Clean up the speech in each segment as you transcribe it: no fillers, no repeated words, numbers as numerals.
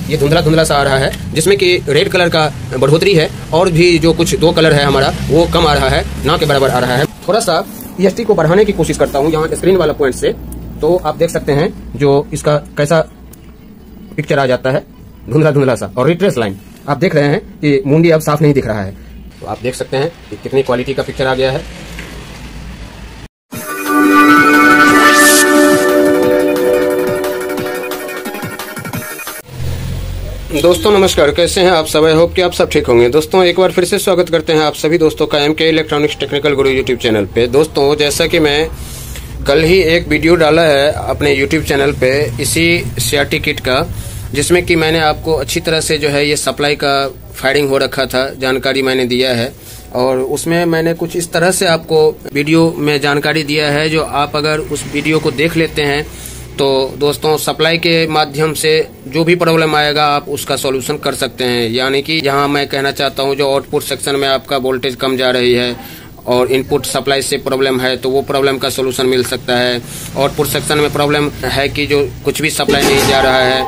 ये धुंधला धुंधला सा आ रहा है, जिसमें कि रेड कलर का बढ़ोतरी है और भी जो कुछ 2 कलर है हमारा वो कम आ रहा है, ना के बराबर आ रहा है। थोड़ा सा EST को बढ़ाने की कोशिश करता हूँ यहाँ स्क्रीन वाला पॉइंट से, तो आप देख सकते हैं जो इसका कैसा पिक्चर आ जाता है, धुंधला धुंधला सा। और रिट्रेस लाइन आप देख रहे हैं कि मुंडी अब साफ नहीं दिख रहा है, तो आप देख सकते हैं कि कितनी क्वालिटी का पिक्चर आ गया है। दोस्तों नमस्कार, कैसे हैं आप सब? आई होप कि आप सब ठीक होंगे। दोस्तों एक बार फिर से स्वागत करते हैं आप सभी दोस्तों का MK इलेक्ट्रॉनिक्स टेक्निकल गुरु यूट्यूब चैनल पे। दोस्तों जैसा कि मैं कल ही एक वीडियो डाला है अपने यूट्यूब चैनल पे इसी CRT किट का, जिसमें कि मैंने आपको अच्छी तरह से जो है ये सप्लाई का फायरिंग हो रखा था, जानकारी मैंने दिया है। और उसमें मैंने कुछ इस तरह से आपको वीडियो में जानकारी दिया है, जो आप अगर उस वीडियो को देख लेते हैं तो दोस्तों सप्लाई के माध्यम से जो भी प्रॉब्लम आएगा आप उसका सॉल्यूशन कर सकते हैं। यानी कि यहाँ मैं कहना चाहता हूँ जो आउटपुट सेक्शन में आपका वोल्टेज कम जा रही है और इनपुट सप्लाई से प्रॉब्लम है, तो वो प्रॉब्लम का सॉल्यूशन मिल सकता है। आउटपुट सेक्शन में प्रॉब्लम है कि जो कुछ भी सप्लाई नहीं जा रहा है,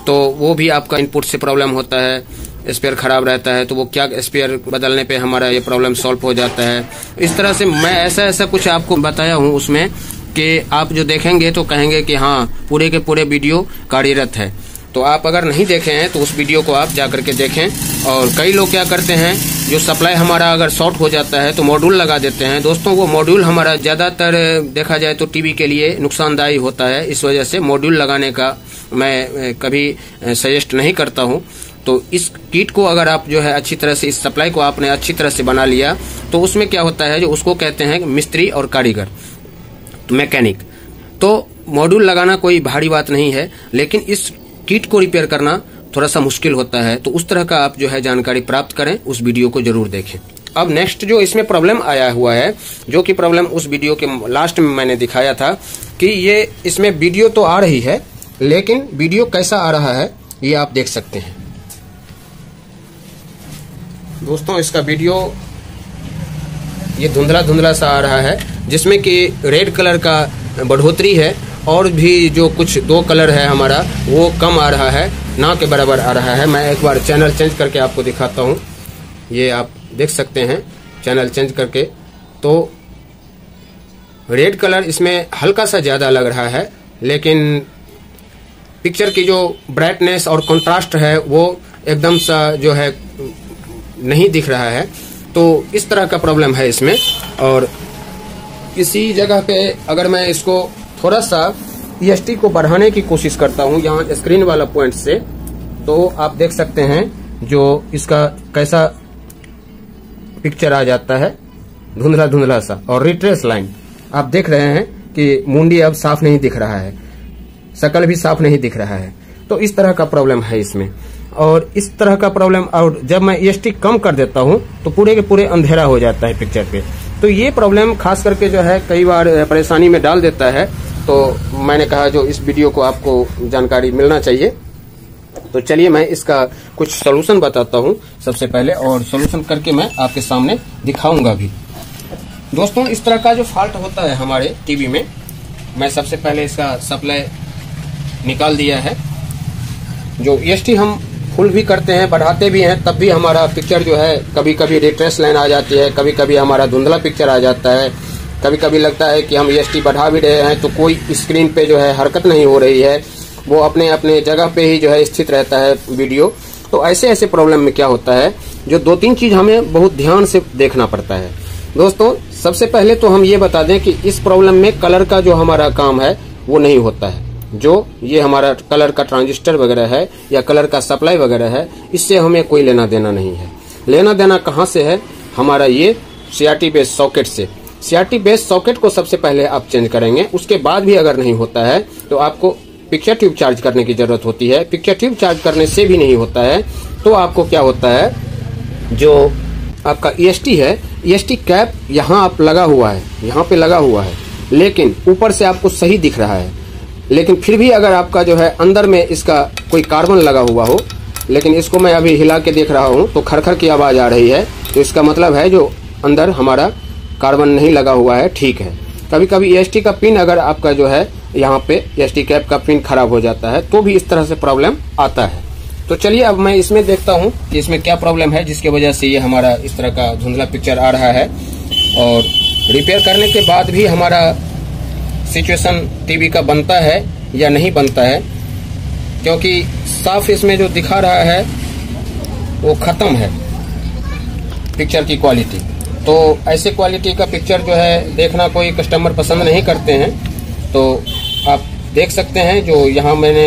तो वो भी आपका इनपुट से प्रॉब्लम होता है, स्पेयर खराब रहता है, तो वो क्या स्पेयर बदलने पे हमारा ये प्रॉब्लम सॉल्व हो जाता है। इस तरह से मैं ऐसा कुछ आपको बताया हूँ उसमें कि आप जो देखेंगे तो कहेंगे कि हाँ पूरे के पूरे वीडियो कार्यरत है। तो आप अगर नहीं देखे हैं तो उस वीडियो को आप जाकर के देखें। और कई लोग क्या करते हैं, जो सप्लाई हमारा अगर शॉर्ट हो जाता है तो मॉड्यूल लगा देते हैं। दोस्तों वो मॉड्यूल हमारा ज्यादातर देखा जाए तो टीवी के लिए नुकसानदायी होता है, इस वजह से मॉड्यूल लगाने का मैं कभी सजेस्ट नहीं करता हूँ। तो इस किट को अगर आप जो है अच्छी तरह से, इस सप्लाई को आपने अच्छी तरह से बना लिया, तो उसमें क्या होता है, जो उसको कहते हैं मिस्त्री और कारीगर, तो मैकेनिक। तो मॉड्यूल लगाना कोई भारी बात नहीं है, लेकिन इस किट को रिपेयर करना थोड़ा सा मुश्किल होता है। तो उस तरह का आप जो है जानकारी प्राप्त करें, उस वीडियो को जरूर देखें। अब नेक्स्ट जो इसमें प्रॉब्लम आया हुआ है, जो कि प्रॉब्लम उस वीडियो के लास्ट में मैंने दिखाया था कि ये इसमें वीडियो तो आ रही है, लेकिन वीडियो कैसा आ रहा है ये आप देख सकते हैं। दोस्तों इसका वीडियो ये धुंधला धुंधला सा आ रहा है, जिसमें कि रेड कलर का बढ़ोतरी है और भी जो कुछ 2 कलर है हमारा वो कम आ रहा है, ना के बराबर आ रहा है। मैं एक बार चैनल चेंज करके आपको दिखाता हूँ, ये आप देख सकते हैं चैनल चेंज करके। तो रेड कलर इसमें हल्का सा ज्यादा लग रहा है, लेकिन पिक्चर की जो ब्राइटनेस और कंट्रास्ट है वो एकदम सा जो है नहीं दिख रहा है। तो इस तरह का प्रॉब्लम है इसमें। और इसी जगह पे अगर मैं इसको थोड़ा सा EST को बढ़ाने की कोशिश करता हूँ यहाँ स्क्रीन वाला पॉइंट से, तो आप देख सकते हैं जो इसका कैसा पिक्चर आ जाता है, धुंधला धुंधला सा। और रिट्रेस लाइन आप देख रहे हैं कि मुंडी अब साफ नहीं दिख रहा है, शकल भी साफ नहीं दिख रहा है। तो इस तरह का प्रॉब्लम है इसमें। और इस तरह का प्रॉब्लम, और जब मैं EST कम कर देता हूं तो पूरे के पूरे अंधेरा हो जाता है पिक्चर पे। तो ये प्रॉब्लम खास करके जो है कई बार परेशानी में डाल देता है। तो मैंने कहा जो इस वीडियो को आपको जानकारी मिलना चाहिए, तो चलिए मैं इसका कुछ सोल्यूशन बताता हूं सबसे पहले, और सोल्यूशन करके मैं आपके सामने दिखाऊंगा भी। दोस्तों इस तरह का जो फॉल्ट होता है हमारे टीवी में, मैं सबसे पहले इसका सप्लाई निकाल दिया है। जो EST हम फुल भी करते हैं, बढ़ाते भी हैं, तब भी हमारा पिक्चर जो है कभी कभी रिट्रेस लाइन आ जाती है, कभी कभी हमारा धुंधला पिक्चर आ जाता है। कभी कभी लगता है कि हम EST बढ़ा भी रहे हैं तो कोई स्क्रीन पे जो है हरकत नहीं हो रही है, वो अपने अपने जगह पे ही जो है स्थित रहता है वीडियो। तो ऐसे प्रॉब्लम में क्या होता है, जो 2-3 चीज हमें बहुत ध्यान से देखना पड़ता है। दोस्तों सबसे पहले तो हम ये बता दें कि इस प्रॉब्लम में कलर का जो हमारा काम है वो नहीं होता है। जो ये हमारा कलर का ट्रांजिस्टर वगैरह है या कलर का सप्लाई वगैरह है, इससे हमें कोई लेना देना नहीं है। लेना देना कहाँ से है, हमारा ये CRT बेस सॉकेट से। CRT बेस सॉकेट को सबसे पहले आप चेंज करेंगे। उसके बाद भी अगर नहीं होता है तो आपको पिक्चर ट्यूब चार्ज करने की जरूरत होती है। पिक्चर ट्यूब चार्ज करने से भी नहीं होता है तो आपको क्या होता है, जो आपका EST है, EST कैप यहाँ आप लगा हुआ है, यहाँ पे लगा हुआ है, लेकिन ऊपर से आपको सही दिख रहा है। लेकिन फिर भी अगर आपका जो है अंदर में इसका कोई कार्बन लगा हुआ हो, लेकिन इसको मैं अभी हिला के देख रहा हूँ तो खरखर की आवाज आ रही है, तो इसका मतलब है जो अंदर हमारा कार्बन नहीं लगा हुआ है, ठीक है। कभी कभी EST का पिन अगर आपका जो है यहाँ पे EST कैप का पिन खराब हो जाता है तो भी इस तरह से प्रॉब्लम आता है। तो चलिए अब मैं इसमें देखता हूँ कि इसमें क्या प्रॉब्लम है जिसकी वजह से ये हमारा इस तरह का धुंधला पिक्चर आ रहा है। और रिपेयर करने के बाद भी हमारा सिचुएशन टीवी का बनता है या नहीं बनता है, क्योंकि साफ इसमें जो दिखा रहा है वो खत्म है पिक्चर की क्वालिटी। तो ऐसे क्वालिटी का पिक्चर जो है देखना कोई कस्टमर पसंद नहीं करते हैं। तो आप देख सकते हैं जो यहाँ मैंने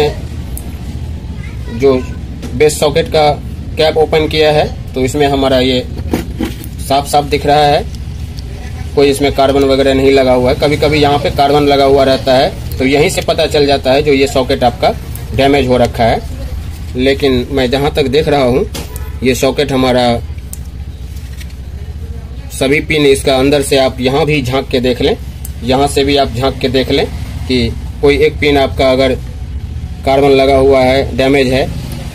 जो बेस सॉकेट का कैप ओपन किया है तो इसमें हमारा ये साफ साफ दिख रहा है, कोई इसमें कार्बन वगैरह नहीं लगा हुआ है। कभी कभी यहाँ पे कार्बन लगा हुआ रहता है तो यहीं से पता चल जाता है जो ये सॉकेट आपका डैमेज हो रखा है। लेकिन मैं जहाँ तक देख रहा हूँ ये सॉकेट हमारा सभी पिन इसका अंदर से आप यहाँ भी झांक के देख लें, यहाँ से भी आप झांक के देख लें कि कोई एक पिन आपका अगर कार्बन लगा हुआ है, डैमेज है,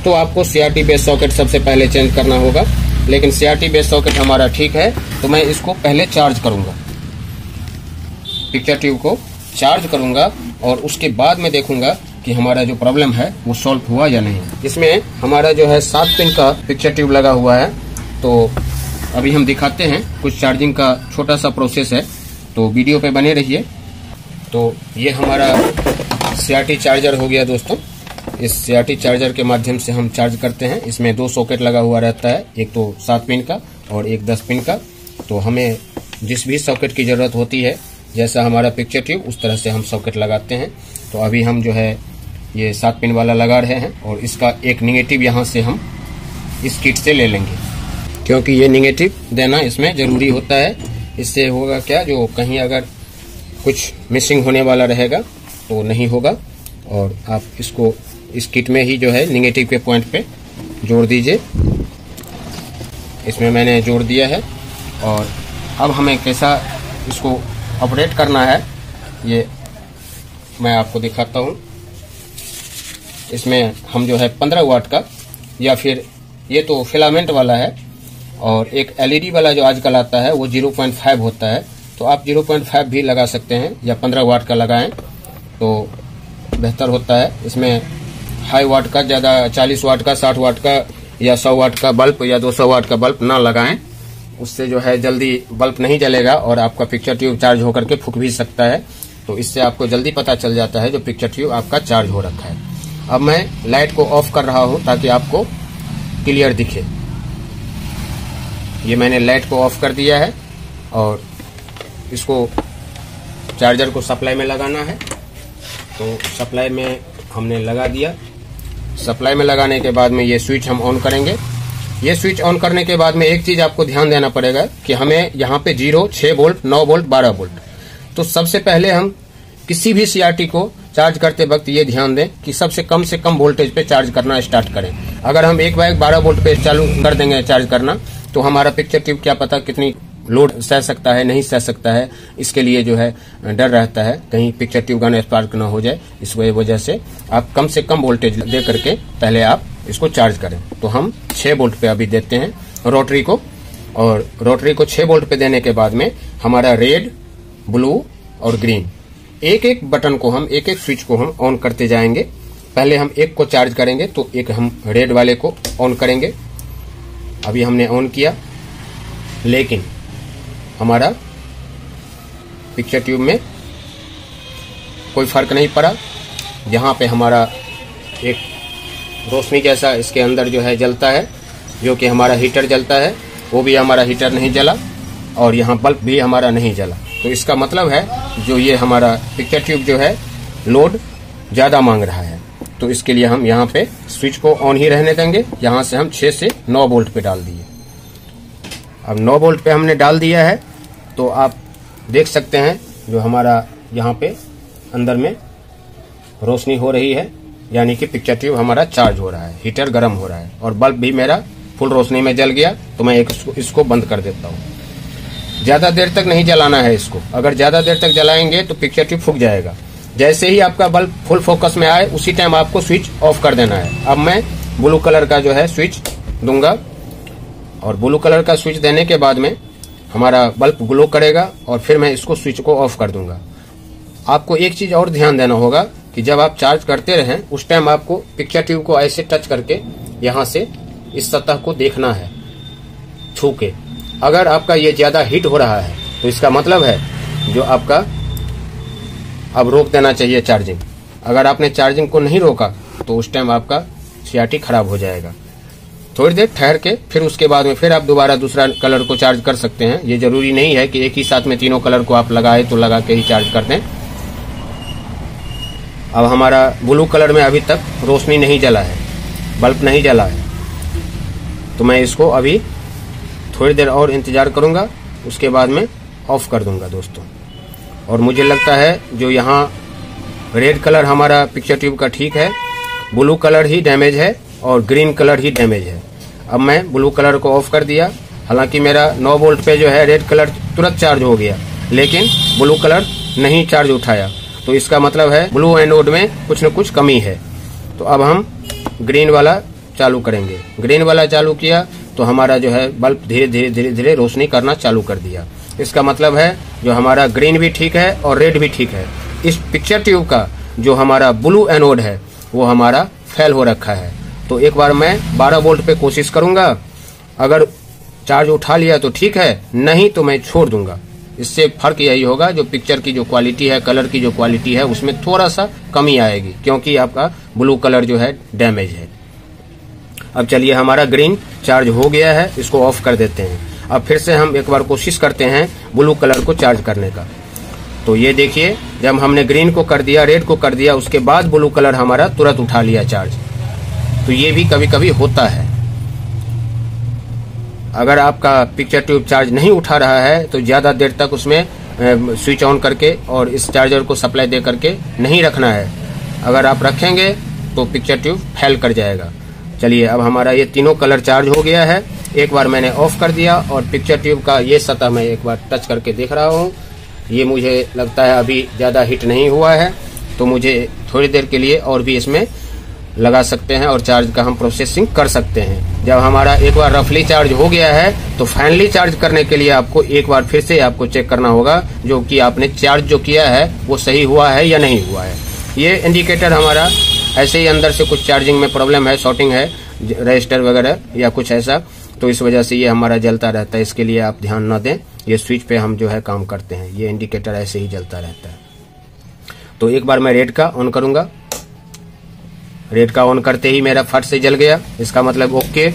तो आपको CRT बेस सॉकेट सबसे पहले चेंज करना होगा। लेकिन CRT बेस सॉकेट हमारा ठीक है, तो मैं इसको पहले चार्ज करूंगा, पिक्चर ट्यूब को चार्ज करूंगा और उसके बाद में देखूंगा कि हमारा जो प्रॉब्लम है वो सॉल्व हुआ या नहीं। इसमें हमारा जो है 7 पिन का पिक्चर ट्यूब लगा हुआ है। तो अभी हम दिखाते हैं, कुछ चार्जिंग का छोटा सा प्रोसेस है, तो वीडियो पे बने रहिए। तो ये हमारा CRT चार्जर हो गया दोस्तों। इस CRT चार्जर के माध्यम से हम चार्ज करते हैं। इसमें 2 सॉकेट लगा हुआ रहता है, एक तो 7 पिन का और एक 10 पिन का। तो हमें जिस भी सॉकेट की जरूरत होती है, जैसा हमारा पिक्चर ट्यूब, उस तरह से हम सॉकेट लगाते हैं। तो अभी हम जो है ये 7 पिन वाला लगा रहे हैं और इसका एक निगेटिव यहाँ से हम इस किट से ले लेंगे, क्योंकि ये निगेटिव देना इसमें जरूरी होता है। इससे होगा क्या, जो कहीं अगर कुछ मिसिंग होने वाला रहेगा तो नहीं होगा। और आप इसको इस किट में ही जो है निगेटिव के पॉइंट पे जोड़ दीजिए। इसमें मैंने जोड़ दिया है और अब हमें कैसा इसको ऑपरेट करना है ये मैं आपको दिखाता हूँ। इसमें हम जो है 15 वाट का, या फिर ये तो फिलामेंट वाला है, और एक LED वाला जो आजकल आता है वो 0.5 होता है। तो आप 0.5 भी लगा सकते हैं या 15 वाट का लगाएं तो बेहतर होता है। इसमें हाई वाट का, ज़्यादा 40 वाट का, 60 वाट का या 100 वाट का बल्ब या 200 वाट का बल्ब ना लगाएं। उससे जो है जल्दी बल्ब नहीं जलेगा और आपका पिक्चर ट्यूब चार्ज होकर के फूक भी सकता है। तो इससे आपको जल्दी पता चल जाता है जो पिक्चर ट्यूब आपका चार्ज हो रखा है। अब मैं लाइट को ऑफ कर रहा हूँ ताकि आपको क्लियर दिखे। ये मैंने लाइट को ऑफ कर दिया है और इसको चार्जर को सप्लाई में लगाना है। तो सप्लाई में हमने लगा दिया। सप्लाई में लगाने के बाद में ये स्विच हम ऑन करेंगे। ये स्विच ऑन करने के बाद में एक चीज आपको ध्यान देना पड़ेगा कि हमें यहाँ पे 0, 6 वोल्ट, 9 वोल्ट, 12 वोल्ट। तो सबसे पहले हम किसी भी CRT को चार्ज करते वक्त ये ध्यान दें कि सबसे कम से कम वोल्टेज पे चार्ज करना स्टार्ट करें। अगर हम एक बार 12 वोल्ट पे चालू कर देंगे चार्ज करना, तो हमारा पिक्चर ट्यूब क्या पता कितनी लोड सह सकता है, नहीं सह सकता है। इसके लिए जो है डर रहता है कहीं पिक्चर ट्यूब गन स्पार्क ना हो जाए। इस वजह से आप कम से कम वोल्टेज दे करके पहले आप इसको चार्ज करें। तो हम 6 वोल्ट पे अभी देते हैं रोटरी को, और रोटरी को 6 वोल्ट पे देने के बाद में हमारा रेड, ब्लू और ग्रीन, एक एक बटन को हम, एक एक स्विच को हम ऑन करते जाएंगे। पहले हम एक को चार्ज करेंगे तो एक हम रेड वाले को ऑन करेंगे। अभी हमने ऑन किया, लेकिन हमारा पिक्चर ट्यूब में कोई फर्क नहीं पड़ा। यहाँ पे हमारा एक रोशनी जैसा इसके अंदर जो है जलता है, जो कि हमारा हीटर जलता है, वो भी हमारा हीटर नहीं जला, और यहाँ बल्ब भी हमारा नहीं जला। तो इसका मतलब है जो ये हमारा पिक्चर ट्यूब जो है लोड ज़्यादा मांग रहा है। तो इसके लिए हम यहाँ पे स्विच को ऑन ही रहने देंगे। यहाँ से हम 6 से 9 वोल्ट पे डाल दिए। अब 9 वोल्ट पे हमने डाल दिया है तो आप देख सकते हैं जो हमारा यहाँ पे अंदर में रोशनी हो रही है, यानी कि पिक्चर ट्यूब हमारा चार्ज हो रहा है, हीटर गर्म हो रहा है, और बल्ब भी मेरा फुल रोशनी में जल गया। तो मैं इसको बंद कर देता हूँ। ज़्यादा देर तक नहीं जलाना है इसको। अगर ज़्यादा देर तक जलाएंगे तो पिक्चर ट्यूब फूक जाएगा। जैसे ही आपका बल्ब फुल फोकस में आए उसी टाइम आपको स्विच ऑफ कर देना है। अब मैं ब्लू कलर का जो है स्विच दूंगा, और ब्लू कलर का स्विच देने के बाद में हमारा बल्ब ग्लो करेगा, और फिर मैं इसको स्विच को ऑफ कर दूंगा। आपको एक चीज और ध्यान देना होगा कि जब आप चार्ज करते रहें उस टाइम आपको पिक्चर ट्यूब को ऐसे टच करके यहाँ से इस सतह को देखना है छू के। अगर आपका ये ज़्यादा हीट हो रहा है तो इसका मतलब है जो आपका अब रोक देना चाहिए चार्जिंग। अगर आपने चार्जिंग को नहीं रोका तो उस टाइम आपका CRT खराब हो जाएगा। थोड़ी देर ठहर के फिर उसके बाद में फिर आप दोबारा दूसरा कलर को चार्ज कर सकते हैं। ये जरूरी नहीं है कि एक ही साथ में तीनों कलर को आप लगाए तो लगा के ही चार्ज कर दें। अब हमारा ब्लू कलर में अभी तक रोशनी नहीं जला है, बल्ब नहीं जला है, तो मैं इसको अभी थोड़ी देर और इंतजार करूंगा, उसके बाद में ऑफ कर दूंगा दोस्तों। और मुझे लगता है जो यहाँ रेड कलर हमारा पिक्चर ट्यूब का ठीक है, ब्लू कलर ही डैमेज है और ग्रीन कलर ही डैमेज है। अब मैं ब्लू कलर को ऑफ कर दिया। हालांकि मेरा 9 वोल्ट पे जो है रेड कलर तुरंत चार्ज हो गया, लेकिन ब्लू कलर नहीं चार्ज उठाया, तो इसका मतलब है ब्लू एनोड में कुछ न कुछ कमी है। तो अब हम ग्रीन वाला चालू करेंगे। ग्रीन वाला चालू किया तो हमारा जो है बल्ब धीरे धीरे धीरे धीरे रोशनी करना चालू कर दिया। इसका मतलब है जो हमारा ग्रीन भी ठीक है और रेड भी ठीक है। इस पिक्चर ट्यूब का जो हमारा ब्लू एनोड है वो हमारा फेल हो रखा है। तो एक बार मैं 12 वोल्ट पे कोशिश करूंगा, अगर चार्ज उठा लिया तो ठीक है, नहीं तो मैं छोड़ दूंगा। इससे फर्क यही होगा जो पिक्चर की जो क्वालिटी है, कलर की जो क्वालिटी है, उसमें थोड़ा सा कमी आएगी, क्योंकि आपका ब्लू कलर जो है डैमेज है। अब चलिए हमारा ग्रीन चार्ज हो गया है, इसको ऑफ कर देते हैं। अब फिर से हम एक बार कोशिश करते हैं ब्लू कलर को चार्ज करने का। तो ये देखिए, जब हमने ग्रीन को कर दिया, रेड को कर दिया, उसके बाद ब्लू कलर हमारा तुरंत उठा लिया चार्ज। तो ये भी कभी कभी होता है। अगर आपका पिक्चर ट्यूब चार्ज नहीं उठा रहा है तो ज्यादा देर तक उसमें स्विच ऑन करके और इस चार्जर को सप्लाई दे करके नहीं रखना है। अगर आप रखेंगे तो पिक्चर ट्यूब फेल कर जाएगा। चलिए, अब हमारा ये तीनों कलर चार्ज हो गया है। एक बार मैंने ऑफ कर दिया और पिक्चर ट्यूब का ये सतह मैं एक बार टच करके देख रहा हूँ। ये मुझे लगता है अभी ज़्यादा हिट नहीं हुआ है, तो मुझे थोड़ी देर के लिए और भी इसमें लगा सकते हैं और चार्ज का हम प्रोसेसिंग कर सकते हैं। जब हमारा एक बार रफली चार्ज हो गया है तो फाइनली चार्ज करने के लिए आपको एक बार फिर से आपको चेक करना होगा जो कि आपने चार्ज जो किया है वो सही हुआ है या नहीं हुआ है। ये इंडिकेटर हमारा ऐसे ही अंदर से कुछ चार्जिंग में प्रॉब्लम है, शॉर्टिंग है, रजिस्टर वगैरह या कुछ ऐसा, तो इस वजह से ये हमारा जलता रहता है। इसके लिए आप ध्यान न दें, ये स्विच पे हम जो है काम करते हैं, ये इंडिकेटर ऐसे ही जलता रहता है। तो एक बार मैं रेड का ऑन करूंगा। रेड का ऑन करते ही मेरा फट से जल गया, इसका मतलब ओके।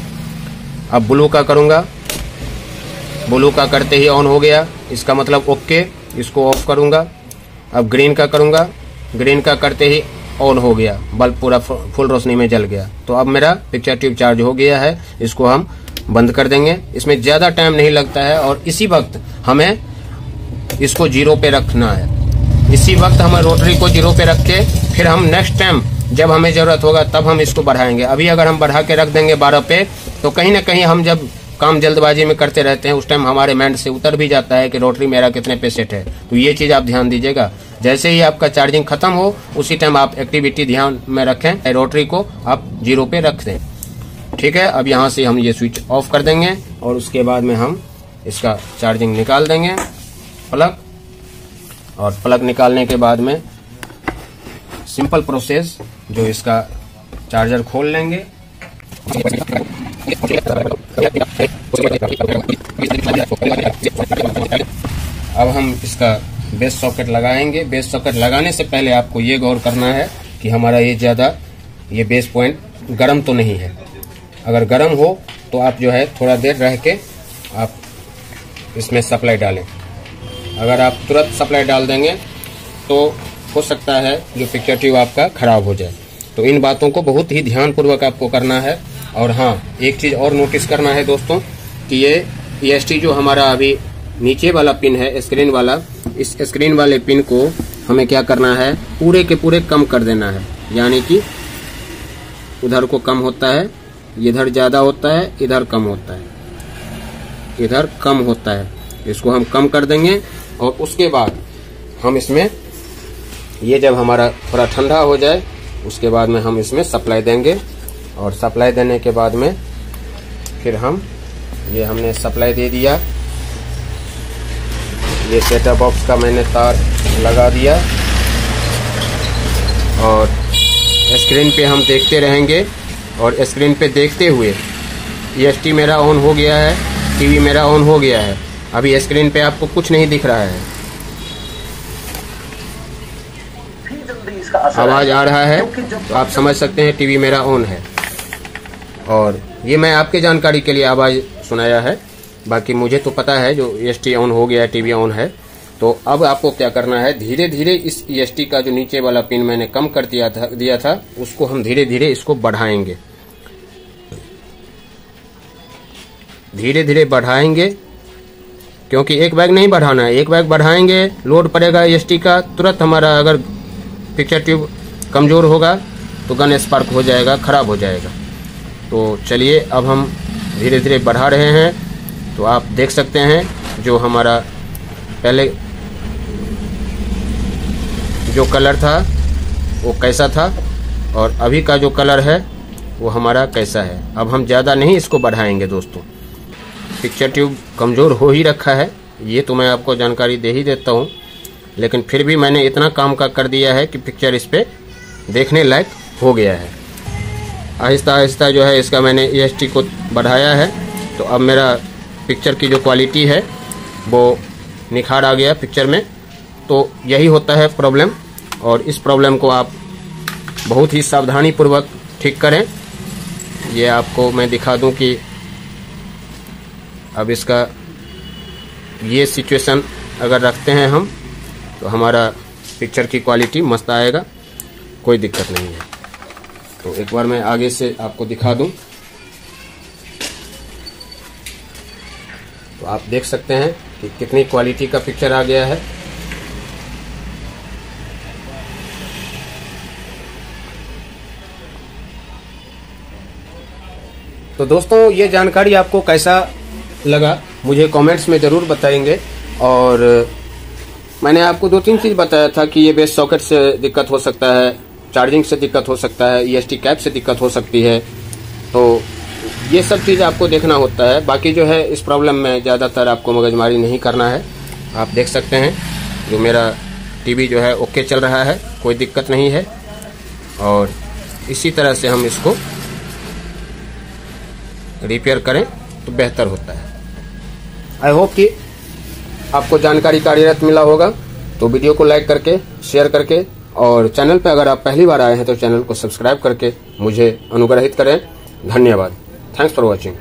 अब ब्लू का करूंगा, ब्लू का करते ही ऑन हो गया, इसका मतलब ओके, इसको ऑफ करूंगा। अब ग्रीन का करूंगा, ग्रीन का करते ही ऑन हो गया, बल्ब पूरा फुल रोशनी में जल गया। तो अब मेरा पिक्चर ट्यूब चार्ज हो गया है, इसको हम बंद कर देंगे। इसमें ज्यादा टाइम नहीं लगता है और इसी वक्त हमें इसको 0 पे रखना है। इसी वक्त हमें रोटरी को 0 पे रख के फिर हम नेक्स्ट टाइम जब हमें जरूरत होगा तब हम इसको बढ़ाएंगे। अभी अगर हम बढ़ा के रख देंगे 12 पे तो कहीं ना कहीं हम जब काम जल्दबाजी में करते रहते हैं उस टाइम हमारे माइंड से उतर भी जाता है कि रोटरी मेरा कितने पे सेट है। तो ये चीज आप ध्यान दीजिएगा। जैसे ही आपका चार्जिंग खत्म हो उसी टाइम आप एक्टिविटी ध्यान में रखें, रोटरी को आप 0 पे रख दें। ठीक है, अब यहाँ से हम ये स्विच ऑफ कर देंगे और उसके बाद में हम इसका चार्जिंग निकाल देंगे प्लग। और प्लग निकालने के बाद में सिंपल प्रोसेस जो इसका चार्जर खोल लेंगे। अब हम इसका बेस सॉकेट लगाएंगे। बेस सॉकेट लगाने से पहले आपको ये गौर करना है कि हमारा ये बेस पॉइंट गर्म तो नहीं है। अगर गर्म हो तो आप जो है थोड़ा देर रह के आप इसमें सप्लाई डालें। अगर आप तुरंत सप्लाई डाल देंगे तो हो सकता है जो पिक्चर ट्यूब आपका खराब हो जाए। तो इन बातों को बहुत ही ध्यानपूर्वक आपको करना है। और हाँ, एक चीज और नोटिस करना है दोस्तों कि ये EST जो हमारा अभी नीचे वाला पिन है, स्क्रीन वाला, इस स्क्रीन वाले पिन को हमें क्या करना है, पूरे के पूरे कम कर देना है। यानी कि उधर को कम होता है, इधर ज्यादा होता है, इधर कम होता है, इधर कम होता है। इसको हम कम कर देंगे और उसके बाद हम इसमें ये जब हमारा थोड़ा ठंडा हो जाए उसके बाद में हम इसमें सप्लाई देंगे। और सप्लाई देने के बाद में फिर हम ये हमने सप्लाई दे दिया। ये सेटअप बॉक्स का मैंने तार लगा दिया और स्क्रीन पे हम देखते रहेंगे और स्क्रीन पे देखते हुए EST मेरा ऑन हो गया है, टीवी मेरा ऑन हो गया है। अभी स्क्रीन पे आपको कुछ नहीं दिख रहा है, आवाज़ आ रहा है, तो आप समझ सकते हैं टीवी मेरा ऑन है। और ये मैं आपके जानकारी के लिए आवाज़ सुनाया है, बाकी मुझे तो पता है जो EST ऑन हो गया है, टीवी ऑन है। तो अब आपको क्या करना है, धीरे धीरे इस EST का जो नीचे वाला पिन मैंने कम कर दिया था उसको हम धीरे धीरे इसको बढ़ाएंगे, धीरे धीरे बढ़ाएंगे, क्योंकि एक बैग नहीं बढ़ाना है। एक बैग बढ़ाएंगे लोड पड़ेगा EST का, तुरंत हमारा अगर पिक्चर ट्यूब कमज़ोर होगा तो गन स्पार्क हो जाएगा, ख़राब हो जाएगा। तो चलिए अब हम धीरे धीरे बढ़ा रहे हैं। तो आप देख सकते हैं जो हमारा पहले जो कलर था वो कैसा था और अभी का जो कलर है वो हमारा कैसा है। अब हम ज़्यादा नहीं इसको बढ़ाएंगे दोस्तों, पिक्चर ट्यूब कमज़ोर हो ही रखा है, ये तो मैं आपको जानकारी दे ही देता हूँ, लेकिन फिर भी मैंने इतना काम का कर दिया है कि पिक्चर इस पे देखने लायक हो गया है। आहिस्ता आहिस्ता जो है इसका मैंने EST को बढ़ाया है, तो अब मेरा पिक्चर की जो क्वालिटी है वो निखार आ गया पिक्चर में। तो यही होता है प्रॉब्लम, और इस प्रॉब्लम को आप बहुत ही सावधानी पूर्वक ठीक करें। ये आपको मैं दिखा दूं कि अब इसका ये सिचुएशन अगर रखते हैं हम तो हमारा पिक्चर की क्वालिटी मस्त आएगा, कोई दिक्कत नहीं है। तो एक बार मैं आगे से आपको दिखा दूं तो आप देख सकते हैं कि कितनी क्वालिटी का पिक्चर आ गया है। तो दोस्तों ये जानकारी आपको कैसा लगा मुझे कमेंट्स में ज़रूर बताएंगे। और मैंने आपको 2-3 चीज़ बताया था कि ये बेस सॉकेट से दिक्कत हो सकता है, चार्जिंग से दिक्कत हो सकता है, EST कैप से दिक्कत हो सकती है। तो ये सब चीज़ आपको देखना होता है। बाकी जो है इस प्रॉब्लम में ज़्यादातर आपको मगजमारी नहीं करना है। आप देख सकते हैं जो मेरा टीवी जो है ओके चल रहा है, कोई दिक्कत नहीं है। और इसी तरह से हम इसको रिपेयर करें तो बेहतर होता है। आई होप कि आपको जानकारी कार्यरत मिला होगा। तो वीडियो को लाइक करके, शेयर करके, और चैनल पर अगर आप पहली बार आए हैं तो चैनल को सब्सक्राइब करके मुझे अनुग्रहित करें। धन्यवाद। Thanks for watching.